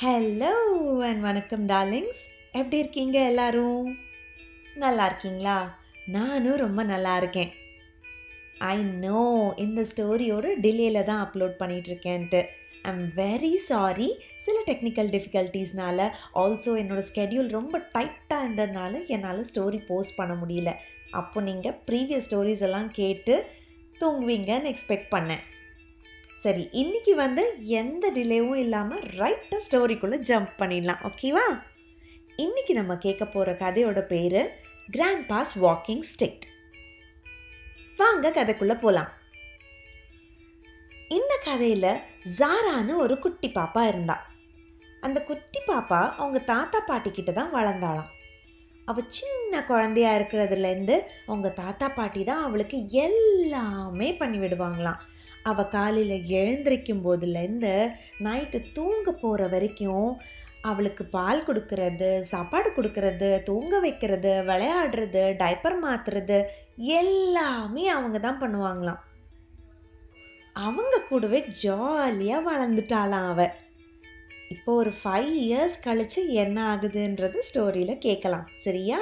Hello and வணக்கம் darlings. எப்படி இருக்கீங்க எல்லாரும்? நல்லா இருக்கீங்களா? நானும் ரொம்ப நல்லா இருக்கேன். ஐ நோ இந்த ஸ்டோரியோட டிலேயில் தான் அப்லோட் பண்ணிகிட்ருக்கேன்ட்டு. I'm very sorry. சில டெக்னிக்கல் டிஃபிகல்ட்டிஸ்னால, ஆல்சோ என்னோடய ஸ்கெடியூல் ரொம்ப டைட்டாக இருந்ததுனால என்னால் ஸ்டோரி போஸ்ட் பண்ண முடியல. அப்போ நீங்கள் ப்ரீவியஸ் ஸ்டோரிஸ் எல்லாம் கேட்டு தூங்குவீங்கன்னு எக்ஸ்பெக்ட் பண்ணேன். சரி, இன்னைக்கு எந்த டிலேவும் இல்லாமல் ரைட்டாக ஸ்டோரிக்குள்ளே ஜம்ப் பண்ணிடலாம். ஓகேவா? இன்னைக்கு நம்ம கேட்க போகிற கதையோட பேர் கிராண்ட்பாஸ் வாக்கிங் ஸ்டிக். வாங்க கதைக்குள்ளே போகலாம். இந்த கதையில் ஜாரான்னு ஒரு குட்டி பாப்பா இருந்தா. அந்த குட்டி பாப்பா அவங்க தாத்தா பாட்டி கிட்ட தான் வளர்ந்தாளாம். அவள் சின்ன குழந்தையா இருக்கிறதுலேருந்து அவங்க தாத்தா பாட்டி தான் அவளுக்கு எல்லாமே பண்ணி விடுவாங்களாம். அவள் காலையில் எழுந்திரிக்கும் போதுலேருந்து நைட்டு தூங்க போகிற வரைக்கும் அவளுக்கு பால் கொடுக்கறது, சாப்பாடு கொடுக்கறது, தூங்க வைக்கிறது, விளையாடுறது, டைப்பர் மாற்றுறது எல்லாமே அவங்க தான் பண்ணுவாங்களாம். அவங்க கூடவே ஜாலியாக வளர்ந்துட்டாளாம் அவள். இப்போ ஒரு 5 இயர்ஸ் கழித்து என்ன ஆகுதுன்றது ஸ்டோரியில் கேட்கலாம். சரியா?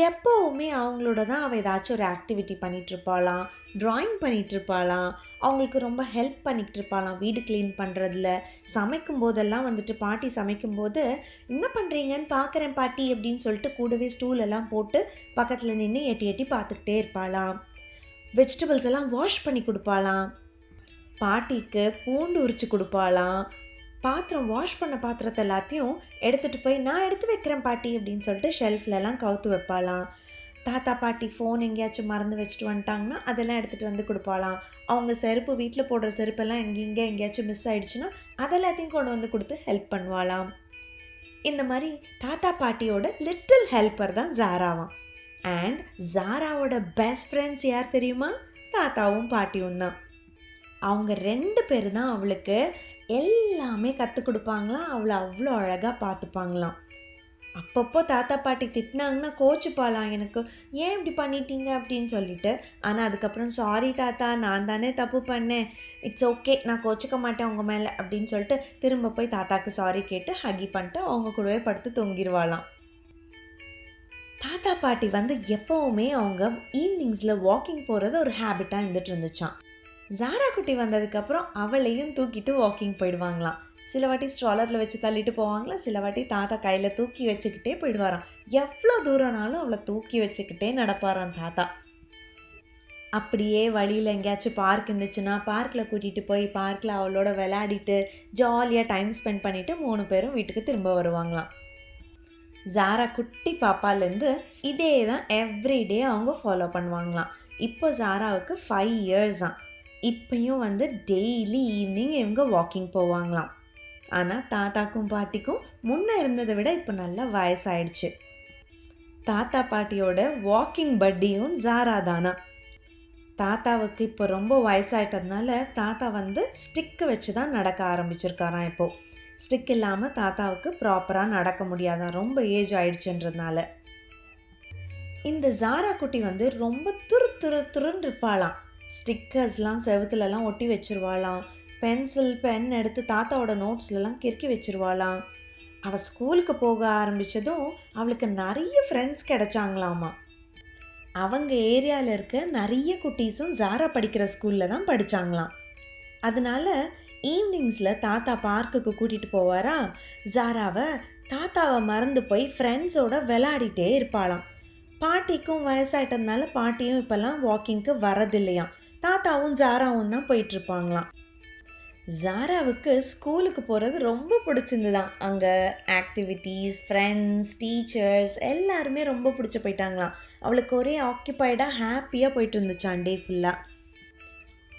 எப்போவுமே அவங்களோட தான் அவள் ஏதாச்சும் ஒரு ஆக்டிவிட்டி பண்ணிகிட்ருப்பாளாம், ட்ராயிங் பண்ணிகிட்ருப்பாளாம், அவங்களுக்கு ரொம்ப ஹெல்ப் பண்ணிகிட்ருப்பாளாம் வீடு க்ளீன் பண்ணுறதுல. சமைக்கும் போதெல்லாம் பாட்டி சமைக்கும்போது, என்ன பண்ணுறீங்கன்னு பார்க்குறேன் பாட்டி அப்படின்னு சொல்லிட்டு கூடவே ஸ்டூலெல்லாம் போட்டு பக்கத்தில் நின்று எட்டி எட்டி பார்த்துக்கிட்டே இருப்பாளாம். வெஜிடபிள்ஸ் எல்லாம் வாஷ் பண்ணி கொடுப்பாளாம். பாட்டிக்கு பூண்டு உரித்து கொடுப்பாளாம். பாத்திரம் வாஷ் பண்ண பாத்திரத்தை எல்லாத்தையும் எடுத்துகிட்டு போய் நான் எடுத்து வைக்கிறேன் பாட்டி அப்படின்னு சொல்லிட்டு ஷெல்ஃப்லலாம் கவுத்து வைப்பாளாம். தாத்தா பாட்டி ஃபோன் எங்கேயாச்சும் மறந்து வச்சுட்டு வந்துட்டாங்கன்னா அதெல்லாம் எடுத்துகிட்டு கொடுப்பாளாம். அவங்க செருப்பு வீட்டில் போடுற செருப்பெல்லாம் எங்கேயாச்சும் மிஸ் ஆகிடுச்சுன்னா அதெல்லாத்தையும் கொண்டு கொடுத்து ஹெல்ப் பண்ணுவாளாம். இந்த மாதிரி தாத்தா பாட்டியோட லிட்டில் ஹெல்ப்பர் தான் ஜாராவாம். அண்ட் ஜாராவோட பெஸ்ட் ஃப்ரெண்ட்ஸ் யார் தெரியுமா? தாத்தாவும் பாட்டியும் தான். அவங்க 2 பேர் தான் அவளுக்கு எல்லாமே கற்றுக் கொடுப்பாங்களாம். அவளை அவ்வளோ அழகாக பார்த்துப்பாங்களாம். அப்பப்போ தாத்தா பாட்டி திட்டினாங்கன்னா கோச்சுப்பாளாம், எனக்கு ஏன் இப்படி பண்ணிட்டீங்க அப்படின்னு சொல்லிட்டு. ஆனால் அதுக்கப்புறம் சாரி தாத்தா, நான் தானே தப்பு பண்ணேன், இட்ஸ் ஓகே, நான் கோச்சிக்க மாட்டேன் உங்கள் மேலே அப்படின்னு சொல்லிட்டு திரும்ப போய் தாத்தாக்கு சாரி கேட்டு ஹக்கி பண்ணிட்டு அவங்க கூடவே படுத்து தூங்கிடுவாளாம். தாத்தா பாட்டி எப்போவுமே அவங்க ஈவினிங்ஸில் வாக்கிங் போகிறது ஒரு ஹேபிட்டாக இருந்துட்டு இருந்துச்சான். ஜாரா குட்டி வந்ததுக்கப்புறம் அவளையும் தூக்கிட்டு வாக்கிங் போயிடுவாங்களாம். சில வாட்டி ஸ்ட்ராலரில் வச்சு தள்ளிட்டு போவாங்களாம், சில வாட்டி தாத்தா கையில் தூக்கி வச்சுக்கிட்டே போயிடுவாராம். எவ்வளோ தூரம்னாலும் அவளை தூக்கி வச்சுக்கிட்டே நடப்பாராம் தாத்தா. அப்படியே வழியில் எங்கேயாச்சும் பார்க் இருந்துச்சுன்னா பார்க்கில் கூட்டிகிட்டு போய் பார்க்கில் அவளோட விளையாடிட்டு ஜாலியாக டைம் ஸ்பெண்ட் பண்ணிவிட்டு 3 பேரும் வீட்டுக்கு திரும்ப வருவாங்களாம். ஜாரா குட்டி பாப்பாலேருந்து இதே தான் எவ்ரிடே அவங்க ஃபாலோ பண்ணுவாங்களாம். இப்போ ஜாராவுக்கு 5 இயர்ஸாம். இப்பயும் டெய்லி ஈவினிங் இவங்க வாக்கிங் போவாங்களாம். ஆனால் தாத்தாக்கும் பாட்டிக்கும் முன்னே இருந்ததை விட இப்போ நல்லா வயசாயிடுச்சு. தாத்தா பாட்டியோட வாக்கிங் பட்டியும் ஜாரா தானா. தாத்தாவுக்கு இப்போ ரொம்ப வயசாயிட்டதுனால தாத்தா ஸ்டிக்கு வச்சு தான் நடக்க ஆரம்பிச்சிருக்காராம். இப்போது ஸ்டிக் இல்லாமல் தாத்தாவுக்கு ப்ராப்பராக நடக்க முடியாதான், ரொம்ப ஏஜ் ஆயிடுச்சுன்றதுனால. இந்த ஜாரா குட்டி ரொம்ப துருன்னு இருப்பாளாம். ஸ்டிக்கர்ஸ்லாம் செவுத்துலலாம் ஒட்டி வச்சுருவாளாம். பென்சில் பென் எடுத்து தாத்தாவோட நோட்ஸ்லலாம் கிறுக்கி வச்சுருவாளாம். அவள் ஸ்கூலுக்கு போக ஆரம்பித்ததும் அவளுக்கு நிறைய ஃப்ரெண்ட்ஸ் கிடைச்சாங்களாமா. அவங்க ஏரியாவில் இருக்க நிறைய குட்டீஸும் ஜாரா படிக்கிற ஸ்கூலில் தான் படித்தாங்களாம். அதனால ஈவினிங்ஸில் தாத்தா பார்க்குக்கு கூட்டிகிட்டு போவாரா. ஜாராவை தாத்தாவை மறந்து போய் ஃப்ரெண்ட்ஸோட விளையாடிட்டே இருப்பாளாம். பாட்டிக்கும் வயசாயிட்டதுனால பாட்டியும் இப்போல்லாம் வாக்கிங்க்கு வரதில்லையாம். தாத்தாவும் ஜாராவும் தான் போயிட்டுருப்பாங்களாம். ஜாராவுக்கு ஸ்கூலுக்கு போகிறது ரொம்ப பிடிச்சிருந்துதான். அங்கே ஆக்டிவிட்டீஸ், ஃப்ரெண்ட்ஸ், டீச்சர்ஸ் எல்லாருமே ரொம்ப பிடிச்சி போயிட்டாங்களாம். அவளுக்கு ஒரே ஆக்கியபைடாக ஹாப்பியாக போயிட்டு இருந்துச்சான் டே ஃபுல்லாக.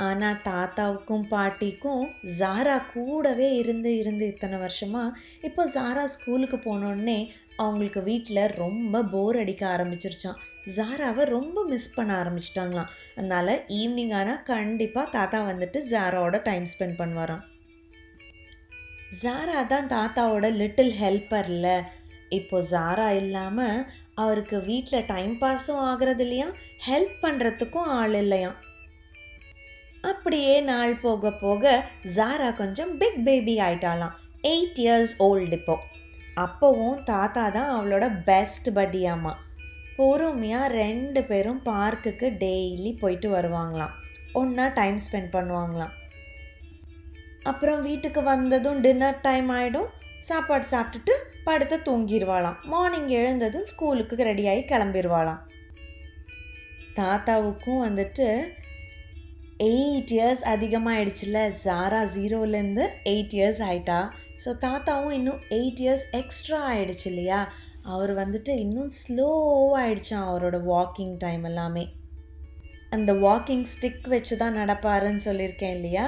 ஆனால் தாத்தாவுக்கும் பாட்டிக்கும் ஜாரா கூடவே இருந்து இத்தனை வருஷமாக இப்போ ஜாரா ஸ்கூலுக்கு போனோடனே அவங்களுக்கு வீட்டில் ரொம்ப போர் அடிக்க ஆரம்பிச்சிருச்சான். ஜாராவை ரொம்ப மிஸ் பண்ண ஆரம்பிச்சிட்டாங்களாம். அதனால் ஈவினிங் ஆனால் கண்டிப்பாக தாத்தா ஜாராவோட டைம் ஸ்பெண்ட் பண்ணுவாராம். ஜாரா தான் தாத்தாவோட லிட்டில் ஹெல்ப்பர்ல. இப்போது ஜாரா இல்லாமல் அவருக்கு வீட்டில் டைம் பாஸும் ஆகிறது இல்லையா, ஹெல்ப் பண்ணுறதுக்கும் ஆள் இல்லையாம். அப்படியே நாள் போக போக ஜாரா கொஞ்சம் பிக் பேபி ஆயிட்டாளாம். 8 இயர்ஸ் ஓல்டு இப்போ. அப்போவும் தாத்தா தான் அவளோட பெஸ்ட் பட்டியாம்மா. பொறுமையாக 2 பேரும் பார்க்குக்கு டெய்லி போயிட்டு வருவாங்களாம். ஒன்றா டைம் ஸ்பெண்ட் பண்ணுவாங்களாம். அப்புறம் வீட்டுக்கு வந்ததும் டின்னர் டைம் ஆகிடும். சாப்பாடு சாப்பிட்டுட்டு படுத்து தூங்கிடுவாளாம். மார்னிங் எழுந்ததும் ஸ்கூலுக்கு ரெடியாகி கிளம்பிடுவாளாம். தாத்தாவுக்கும் 8 இயர்ஸ் அதிகமாகிடுச்சுல. ஜாரா 0லேருந்து 8 இயர்ஸ் ஆகிட்டா. ஸோ தாத்தாவும் இன்னும் 8 இயர்ஸ் எக்ஸ்ட்ரா ஆகிடுச்சு இல்லையா. அவர் இன்னும் ஸ்லோவாகிடுச்சான் அவரோட வாக்கிங் டைம் எல்லாமே. அந்த வாக்கிங் ஸ்டிக் வச்சு தான் நடப்பாருன்னு சொல்லியிருக்கேன் இல்லையா.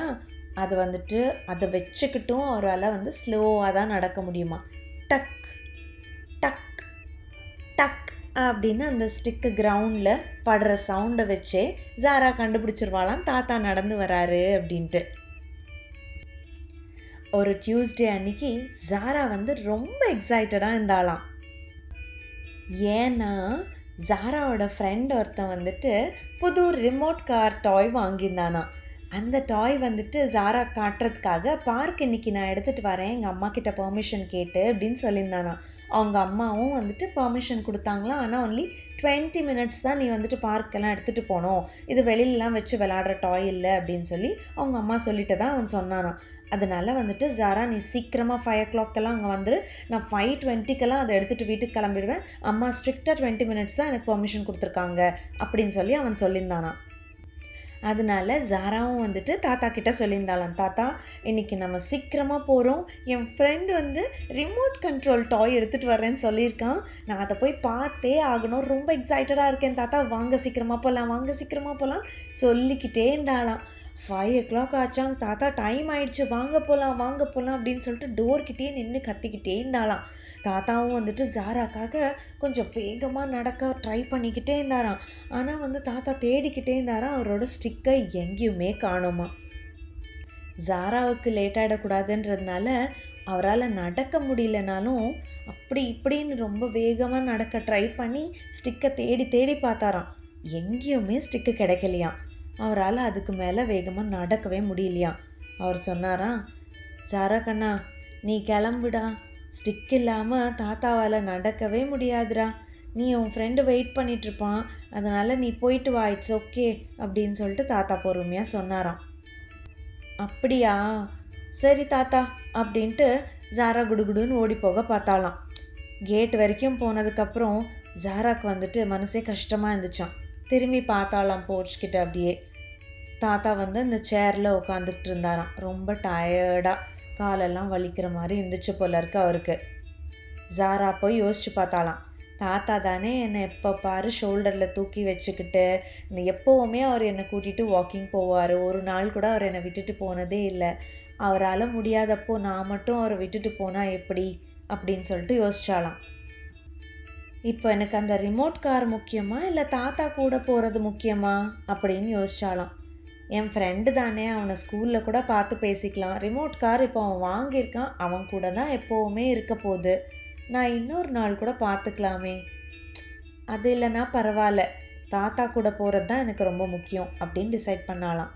அது அதை வச்சுக்கிட்டும் அவரால் ஸ்லோவாக தான் நடக்க முடியுமா. டக் டக் டக் அப்படின்னு அந்த ஸ்டிக்கு கிரவுண்டில் படுற சவுண்டை வச்சே ஜாரா கண்டுபிடிச்சிருவாளாம் தாத்தா நடந்து வராரு அப்படின்ட்டு. ஒரு டியூஸ்டே அன்னைக்கு ஜாரா ரொம்ப எக்ஸைட்டடாக இருந்தாளாம். ஏன்னா ஜாராவோட ஃப்ரெண்ட் ஒருத்தன் புது ரிமோட் கார் டாய் வாங்கியிருந்தானா. அந்த டாய் ஜாரா காட்டுறதுக்காக பார்க் இன்றைக்கி நான் எடுத்துகிட்டு வரேன் எங்கள் அம்மா கிட்ட பெர்மிஷன் கேட்டு அப்படின்னு சொல்லியிருந்தானா. அவங்க அம்மாவும் பெர்மிஷன் கொடுத்தாங்களாம். ஆனால் ஒன்லி 20 மினிட்ஸ் தான் நீ பார்க்கெல்லாம் எடுத்துகிட்டு போனோம், இது வெளியிலலாம் வச்சு விளாடுற டாய் இல்லை அப்படின்னு சொல்லி அவங்க அம்மா சொல்லிட்டு தான் அவன் சொன்னானா. அதனால் ஜாரா நீ சீக்கிரமாக 5 o'clockெல்லாம் அங்கே வந்துரு, நான் 5:20க்கெல்லாம் அதை எடுத்துகிட்டு வீட்டுக்கு கிளம்பிடுவேன், அம்மா ஸ்ட்ரிக்டாக 20 மினிட்ஸ் தான் எனக்கு பெர்மிஷன் கொடுத்துருக்காங்க அப்படின்னு சொல்லி அவன் சொல்லியிருந்தானா. அதனால ஜாராவும் தாத்தா கிட்ட சொல்லியிருந்தாளாம், தாத்தா இன்றைக்கி நம்ம சீக்கிரமாக போகிறோம், என் ஃப்ரெண்டு ரிமோட் கண்ட்ரோல் டாய் எடுத்துகிட்டு வரேன்னு சொல்லியிருக்கான், நான் அதை போய் பார்த்தே ஆகணும், ரொம்ப எக்ஸைட்டடாக இருக்கேன் தாத்தா, வாங்க சீக்கிரமாக போகலாம், வாங்க சீக்கிரமாக போகலாம் சொல்லிக்கிட்டே இருந்தாளாம். 5 o'clock ஆச்சாங்க. தாத்தா டைம் ஆயிடுச்சு, வாங்க போகலாம் வாங்க போகலாம் அப்படின்னு சொல்லிட்டு டோர்கிட்டே நின்று கத்திக்கிட்டே இருந்தாளாம். தாத்தாவும் ஜாராக்காக கொஞ்சம் வேகமாக நடக்க ட்ரை பண்ணிக்கிட்டே இருந்தாராம். ஆனால் தாத்தா தேடிக்கிட்டே இருந்தாராம். அவரோட ஸ்டிக்கை எங்கேயுமே காணோமா. ஜாராவுக்கு லேட் ஆகிடக்கூடாதுன்றதுனால அவரால் நடக்க முடியலனாலும் அப்படி இப்படின்னு ரொம்ப வேகமாக நடக்க ட்ரை பண்ணி ஸ்டிக்கை தேடி தேடி பார்த்தாராம். எங்கேயுமே ஸ்டிக்கு கிடைக்கலையாம். அவரால் அதுக்கு மேலே வேகமாக நடக்கவே முடியலையாம். அவர் சொன்னாராம், ஜாரா கண்ணா நீ கிளம்புடா, ஸ்டிக் இல்லாமல் தாத்தாவால் நடக்கவே முடியாதுடா, நீ உன் ஃப்ரெண்டு வெயிட் பண்ணிகிட்ருப்பான், அதனால் நீ போயிட்டு வா, இட்ஸ் ஓகே அப்படின்னு சொல்லிட்டு தாத்தா பொறுமையாக சொன்னாராம். அப்படியா, சரி தாத்தா அப்படின்ட்டு ஜாரா குடுகுடுன்னு ஓடி போக பார்த்தாலாம். கேட் வரைக்கும் போனதுக்கப்புறம் ஜாராக்கு மனசே கஷ்டமாக இருந்துச்சான். திரும்பி பார்த்தாலாம் போர்ச்கிட்ட. அப்படியே தாத்தா அந்த சேரில் உட்காந்துக்கிட்டு இருந்தாராம். ரொம்ப டயர்டாக காலெல்லாம் வலிக்கிற மாதிரி இருந்துச்சு போல இருக்கு அவருக்கு. ஜாரா போய் யோசிச்சு பார்த்தாலாம், தாத்தா தானே என்னை எப்போ பாரு ஷோல்டரில் தூக்கி வச்சுக்கிட்டு எப்போவுமே அவர் என்னை கூட்டிகிட்டு வாக்கிங் போவார், ஒரு நாள் கூட அவர் என்னை விட்டுட்டு போனதே இல்லை, அவரால் முடியாதப்போ நான் மட்டும் அவரை விட்டுட்டு போனால் எப்படி அப்படின்னு சொல்லிட்டு யோசிச்சாலாம். இப்போ எனக்கு அந்த ரிமோட் கார் முக்கியமா இல்லை தாத்தா கூட போகிறது முக்கியமா அப்படின்னு யோசிச்சாலாம். என் ஃப்ரெண்டு தானே, அவனை ஸ்கூலில் கூட பார்த்து பேசிக்கலாம், ரிமோட் கார் இப்போ அவன் வாங்கியிருக்கான், அவன் கூட தான் எப்போவுமே இருக்க போகுது, நான் இன்னொரு நாள் கூட பார்த்துக்கலாமே, அது இல்லைன்னா பரவாயில்ல, தாத்தா கூட போகிறது தான் எனக்கு ரொம்ப முக்கியம் அப்படின்னு டிசைட் பண்ணாலாம்.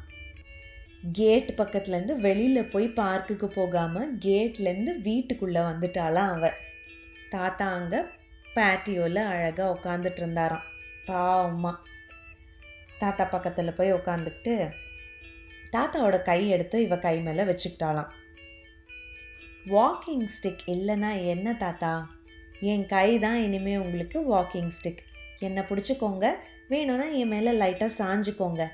கேட் பக்கத்துலேருந்து வெளியில் போய் பார்க்குக்கு போகாமல் கேட்லேருந்து வீட்டுக்குள்ளே வந்துட்டாலாம் அவன். தாத்தா அங்கே பேட்டியோவில் அழகாக உட்காந்துட்டு இருந்தாராம். பாவம்மா தாத்தா பக்கத்தில் போய் உட்காந்துக்கிட்டு தாத்தாவோட கை எடுத்து இவ கை மேலே வச்சுக்கிட்டாலாம். வாக்கிங் ஸ்டிக் இல்லைன்னா என்ன தாத்தா, என் கை தான் இனிமேல் உங்களுக்கு வாக்கிங் ஸ்டிக், என்னை பிடிச்சிக்கோங்க, வேணும்னா என் மேலே லைட்டாக சாஞ்சுக்கோங்க,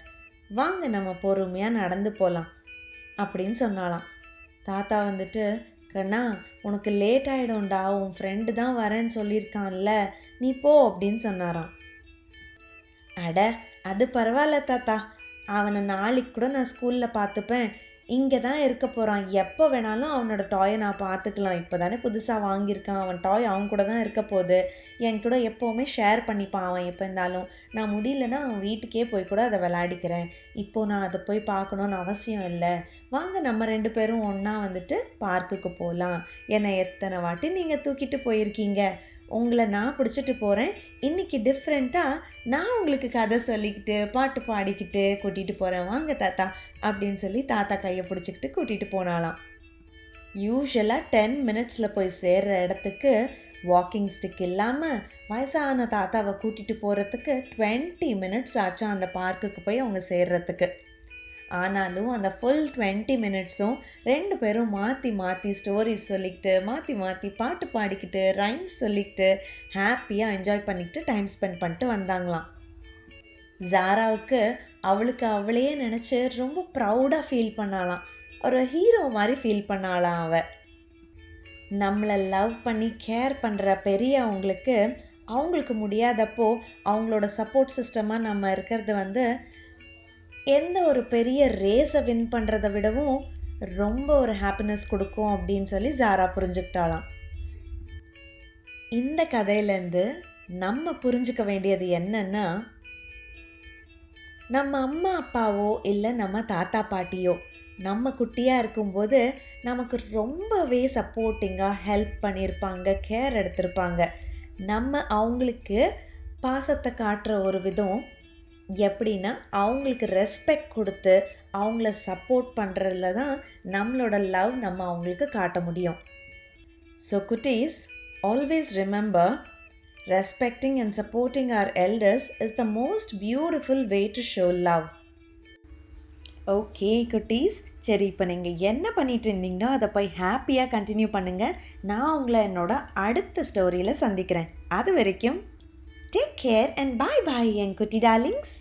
வாங்க நம்ம பொறுமையாக நடந்து போகலாம் அப்படின்னு சொன்னாலாம். தாத்தா கண்ணா உனக்கு லேட் ஆகிடும்டா, உன் ஃப்ரெண்டு தான் வரேன்னு சொல்லியிருக்கான்ல, நீ போ அப்படின்னு சொன்னாராம். அட அது பரவாயில்ல தாத்தா, அவனை நாளைக்கு கூட நான் ஸ்கூலில் பார்த்துப்பேன், இங்கே தான் இருக்க போகிறான், எப்போ வேணாலும் அவனோட டாயை நான் பார்த்துக்கலாம், இப்போ தானே புதுசாக வாங்கியிருக்கான், அவன் டாய் அவன் கூட தான் இருக்க போகுது, என் கூட எப்போவுமே ஷேர் பண்ணிப்பான் அவன் எப்போ இருந்தாலும், நான் முடியலன்னா அவன் வீட்டுக்கே போய் கூட அதை விளையாடிக்கிறேன், இப்போது நான் அதை போய் பார்க்கணுன்னு அவசியம் இல்லை, வாங்க நம்ம 2 பேரும் ஒன்றா பார்க்குக்கு போகலாம், என்னை எத்தனை வாட்டி நீங்கள் தூக்கிட்டு போயிருக்கீங்க, உங்களை நான் பிடிச்சிட்டு போகிறேன், இன்றைக்கி டிஃப்ரெண்ட்டாக நான் உங்களுக்கு கதை சொல்லிக்கிட்டு பாட்டு பாடிக்கிட்டு கூட்டிகிட்டு போகிறேன், வாங்க தாத்தா அப்படின்னு சொல்லி தாத்தா கையை பிடிச்சிக்கிட்டு கூட்டிகிட்டு போனாலாம். யூஷுவலாக 10 மினிட்ஸில் போய் சேர்கிற இடத்துக்கு வாக்கிங் ஸ்டிக் இல்லாமல் வயசான தாத்தாவை கூட்டிகிட்டு போகிறதுக்கு 20 மினிட்ஸ் ஆச்சும் அந்த பார்க்குக்கு போய் அவங்க சேர்றதுக்கு. ஆனாலும் அந்த ஃபுல் 20 மினிட்ஸும் 2 பேரும் மாற்றி மாற்றி ஸ்டோரிஸ் சொல்லிக்கிட்டு, மாற்றி மாற்றி பாட்டு பாடிக்கிட்டு, ரைம்ஸ் சொல்லிக்கிட்டு, ஹாப்பியாக என்ஜாய் பண்ணிக்கிட்டு டைம் ஸ்பெண்ட் பண்ணிட்டு வந்தாங்களாம். ஜாராவுக்கு அவளுக்கு அவளையே நினச்சி ரொம்ப ப்ரௌடாக ஃபீல் பண்ணாலாம். ஒரு ஹீரோ மாதிரி ஃபீல் பண்ணாலாம் அவள். நம்மளை லவ் பண்ணி கேர் பண்ணுற பெரியவங்களுக்கு அவங்களுக்கு முடியாதப்போ அவங்களோட சப்போர்ட் சிஸ்டமாக நம்ம இருக்கிறது எந்த ஒரு பெரிய ரேஸை வின் பண்ணுறதை விடவும் ரொம்ப ஒரு ஹாப்பினஸ் கொடுக்கும் அப்படின்னு சொல்லி ஜாரா புரிஞ்சுக்கிட்டாலாம். இந்த கதையிலேருந்து நம்ம புரிஞ்சுக்க வேண்டியது என்னன்னா, நம்ம அம்மா அப்பாவோ இல்லை நம்ம தாத்தா பாட்டியோ நம்ம குட்டியாக இருக்கும்போது நமக்கு ரொம்பவே சப்போர்ட்டிங்காக ஹெல்ப் பண்ணியிருப்பாங்க, கேர் எடுத்திருப்பாங்க. நம்ம அவங்களுக்கு பாசத்தை காட்டுற ஒரு விதம் எப்படின்னா, அவங்களுக்கு ரெஸ்பெக்ட் கொடுத்து அவங்கள சப்போர்ட் பண்ணுறதுல தான் நம்மளோட லவ் நம்ம அவங்களுக்கு காட்ட முடியும். ஸோ குட்டீஸ், always remember, respecting and supporting our elders is the most beautiful way to show love. Okay குட்டீஸ், சரி இப்போ நீங்கள் என்ன பண்ணிட்டு இருந்தீங்கன்னா அதை போய் ஹாப்பியாக கண்டினியூ பண்ணுங்கள். நான் உங்களை என்னோட அடுத்த ஸ்டோரியில் சந்திக்கிறேன். அது வரைக்கும் டேக் கேர் அண்ட் பாய் பாய் என் குட்டி டார்லிங்ஸ்.